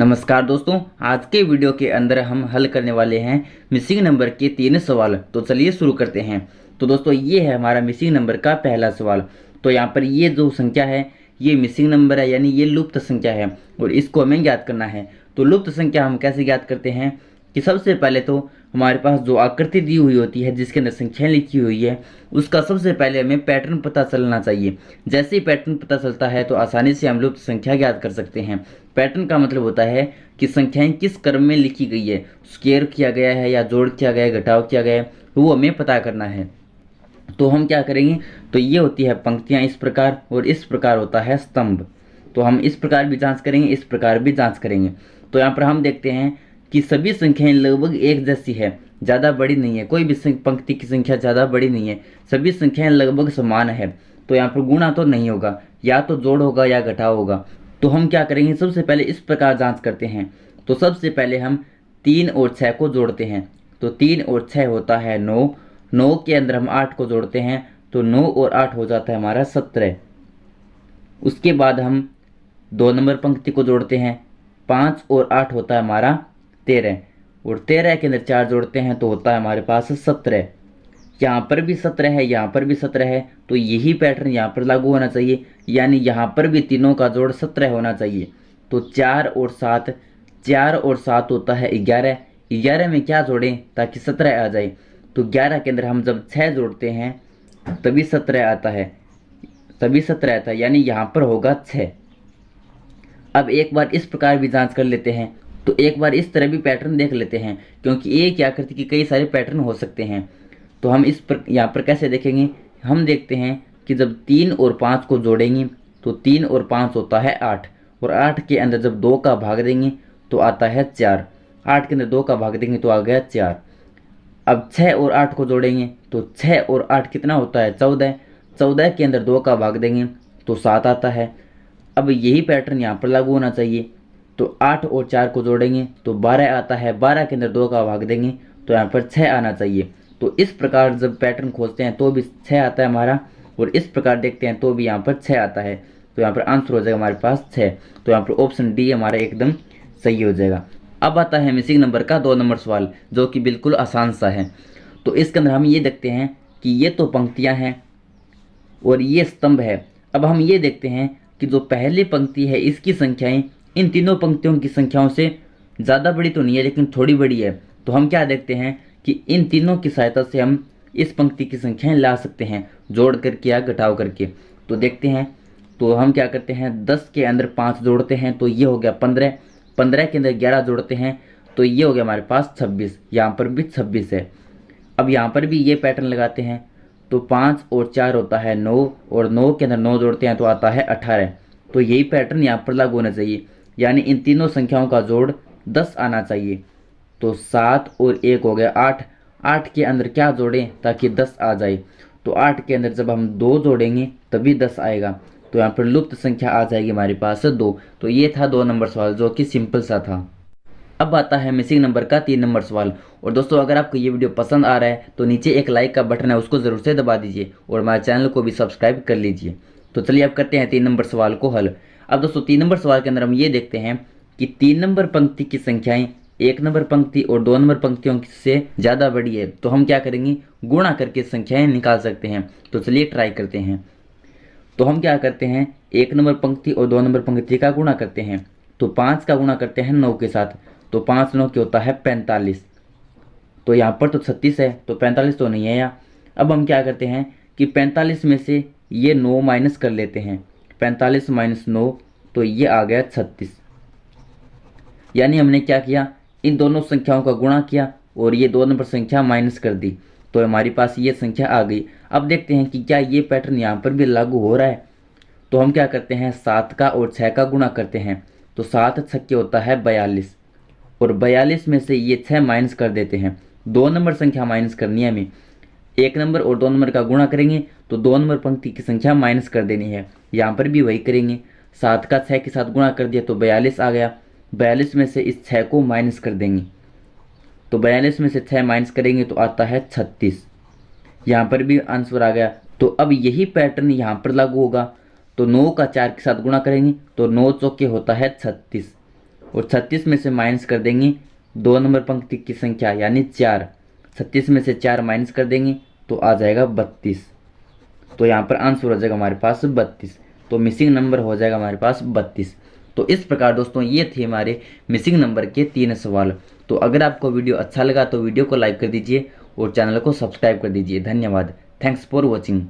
नमस्कार दोस्तों, आज के वीडियो के अंदर हम हल करने वाले हैं मिसिंग नंबर के 3 सवाल। तो चलिए शुरू करते हैं। तो दोस्तों ये है हमारा मिसिंग नंबर का पहला सवाल। तो यहाँ पर ये जो संख्या है ये मिसिंग नंबर है, यानी ये लुप्त संख्या है और इसको हमें ज्ञात करना है। तो लुप्त संख्या हम कैसे ज्ञात करते हैं कि सबसे पहले तो हमारे पास जो आकृति दी हुई होती है जिसके अंदर संख्याएं लिखी हुई है उसका सबसे पहले हमें पैटर्न पता चलना चाहिए। जैसे ही पैटर्न पता चलता है तो आसानी से हम लुप्त संख्या ज्ञात कर सकते हैं। पैटर्न का मतलब होता है कि संख्याएं किस क्रम में लिखी गई है, स्क्वायर किया गया है या जोड़ किया गया है, घटाव किया गया है, वो हमें पता करना है। तो हम क्या करेंगे, तो ये होती है पंक्तियां इस प्रकार और इस प्रकार होता है स्तंभ। तो हम इस प्रकार भी जांच करेंगे, इस प्रकार भी जांच करेंगे। तो यहाँ पर हम देखते हैं कि सभी संख्याएं लगभग एक जैसी है, ज़्यादा बड़ी नहीं है। कोई भी पंक्ति की संख्या ज़्यादा बड़ी नहीं है, सभी संख्याएं लगभग समान है। तो यहाँ पर गुणा तो नहीं होगा, या तो जोड़ होगा या घटाव होगा। तो हम क्या करेंगे, सबसे पहले इस प्रकार जांच करते हैं। तो सबसे पहले हम 3 और 6 को जोड़ते हैं। तो 3 और 6 होता है 9। 9 के अंदर हम 8 को जोड़ते हैं तो 9 और 8 हो जाता है हमारा 17। उसके बाद हम 2 नंबर पंक्ति को जोड़ते हैं। 5 और 8 होता है हमारा 13 और 13 के अंदर 4 जोड़ते हैं तो होता है हमारे पास 17। यहाँ पर भी 17 है, यहाँ पर भी 17 है, तो यही पैटर्न यहाँ पर लागू होना चाहिए, यानी यहाँ पर भी तीनों का जोड़ 17 होना चाहिए। तो 4 और 7 होता है 11। 11 में क्या जोड़ें ताकि 17 आ जाए, तो 11 के अंदर हम जब 6 जोड़ते हैं तभी 17 आता है, यानी यहाँ पर होगा 6। अब एक बार इस प्रकार भी जांच कर लेते हैं। तो एक बार इस तरह भी पैटर्न देख लेते हैं, क्योंकि एक ही आकृति के कई सारे पैटर्न हो सकते हैं। तो हम यहाँ पर कैसे देखेंगे, हम देखते हैं कि जब 3 और 5 को जोड़ेंगे तो 3 और 5 होता है 8 और 8 के अंदर जब 2 का भाग देंगे तो आता है 4। 8 के अंदर 2 का भाग देंगे तो आ गया 4। अब 6 और 8 को जोड़ेंगे तो 6 और 8 कितना होता है 14। 14 के अंदर 2 का भाग देंगे तो 7 आता है। अब यही पैटर्न यहाँ पर लागू होना चाहिए। तो 8 और 4 को जोड़ेंगे तो 12 आता है। 12 के अंदर 2 का भाग देंगे तो यहाँ पर 6 आना चाहिए। तो इस प्रकार जब पैटर्न खोजते हैं तो भी 6 आता है हमारा, और इस प्रकार देखते हैं तो भी यहाँ पर 6 आता है। तो यहाँ पर आंसर हो जाएगा हमारे पास 6। तो यहाँ पर ऑप्शन डी हमारा एकदम सही हो जाएगा। अब आता है मिसिंग नंबर का 2 नंबर सवाल, जो कि बिल्कुल आसान सा है। तो इसके अंदर हम ये देखते हैं कि ये तो पंक्तियाँ हैं और ये स्तंभ है। अब हम ये देखते हैं कि जो पहली पंक्ति है इसकी संख्याएं इन तीनों पंक्तियों की संख्याओं से ज़्यादा बड़ी तो नहीं है, लेकिन थोड़ी बड़ी है। तो हम क्या देखते हैं कि इन तीनों की सहायता से हम इस पंक्ति की संख्याएं ला सकते हैं, जोड़ करके या घटाव करके। तो देखते हैं, तो हम क्या करते हैं, 10 के अंदर 5 जोड़ते हैं तो ये हो गया 15। 15 के अंदर 11 जोड़ते हैं तो ये हो गया हमारे पास 26। यहाँ पर भी 26 है। अब यहाँ पर भी ये पैटर्न लगाते हैं। तो 5 और 4 होता है 9 और 9 के अंदर 9 जोड़ते हैं तो आता है 18। तो यही पैटर्न यहाँ पर लागू होना चाहिए, यानी इन तीनों संख्याओं का जोड़ 10 आना चाहिए। तो 7 और 1 हो गया 8। 8 के अंदर क्या जोड़ें ताकि 10 आ जाए, तो 8 के अंदर जब हम 2 जोड़ेंगे तभी 10 आएगा। तो यहाँ पर लुप्त संख्या आ जाएगी हमारे पास 2। तो ये था 2 नंबर सवाल, जो कि सिंपल सा था। अब आता है मिसिंग नंबर का 3 नंबर सवाल। और दोस्तों अगर आपको ये वीडियो पसंद आ रहा है तो नीचे एक लाइक का बटन है, उसको ज़रूर से दबा दीजिए और हमारे चैनल को भी सब्सक्राइब कर लीजिए। तो चलिए अब करते हैं 3 नंबर सवाल को हल। अब दोस्तों 3 नंबर सवाल के अंदर हम ये देखते हैं कि 3 नंबर पंक्ति की संख्याएं 1 नंबर पंक्ति और 2 नंबर पंक्तियों से ज़्यादा बड़ी है। तो हम क्या करेंगे, गुणा करके संख्याएं निकाल सकते हैं। तो चलिए ट्राई करते हैं। तो हम क्या करते हैं, 1 नंबर पंक्ति और 2 नंबर पंक्ति का गुणा करते हैं। तो 5 का गुणा करते हैं 9 के साथ, तो 5 9 के होता है 45। तो यहाँ पर तो 36 है, तो 45 तो नहीं है यहाँ। अब हम क्या करते हैं कि 45 में से ये 9 माइनस कर लेते हैं। 45 माइनस 9 तो ये आ गया 36। यानी हमने क्या किया, इन दोनों संख्याओं का गुणा किया और ये 2 नंबर संख्या माइनस कर दी, तो हमारे पास ये संख्या आ गई। अब देखते हैं कि क्या ये पैटर्न यहाँ पर भी लागू हो रहा है। तो हम क्या करते हैं, 7 का और 6 का गुणा करते हैं। तो 7 छक्के होता है 42 और 42 में से ये 6 माइनस कर देते हैं। 2 नंबर संख्या माइनस करनी है हमें। 1 नंबर और 2 नंबर का गुणा करेंगे तो 2 नंबर पंक्ति की संख्या माइनस कर देनी है। यहाँ पर भी वही करेंगे। 7 का 6 के साथ गुणा कर दिया तो 42 आ गया। 42 में से इस 6 को माइनस कर देंगे, तो 42 में से 6 माइनस करेंगे तो आता है 36। यहाँ पर भी आंसर आ गया। तो अब यही पैटर्न यहाँ पर लागू होगा। तो 9 का 4 के साथ गुणा करेंगे तो 9 चौके होता है 36 और 36 में से माइनस कर देंगे 2 नंबर पंक्ति की संख्या यानी 4। 36 में से 4 माइनस कर देंगे तो आ जाएगा 32। तो यहाँ पर आंसर हो जाएगा हमारे पास 32। तो मिसिंग नंबर हो जाएगा हमारे पास 32। तो इस प्रकार दोस्तों ये थे हमारे मिसिंग नंबर के 3 सवाल। तो अगर आपको वीडियो अच्छा लगा तो वीडियो को लाइक कर दीजिए और चैनल को सब्सक्राइब कर दीजिए। धन्यवाद। Thanks for watching.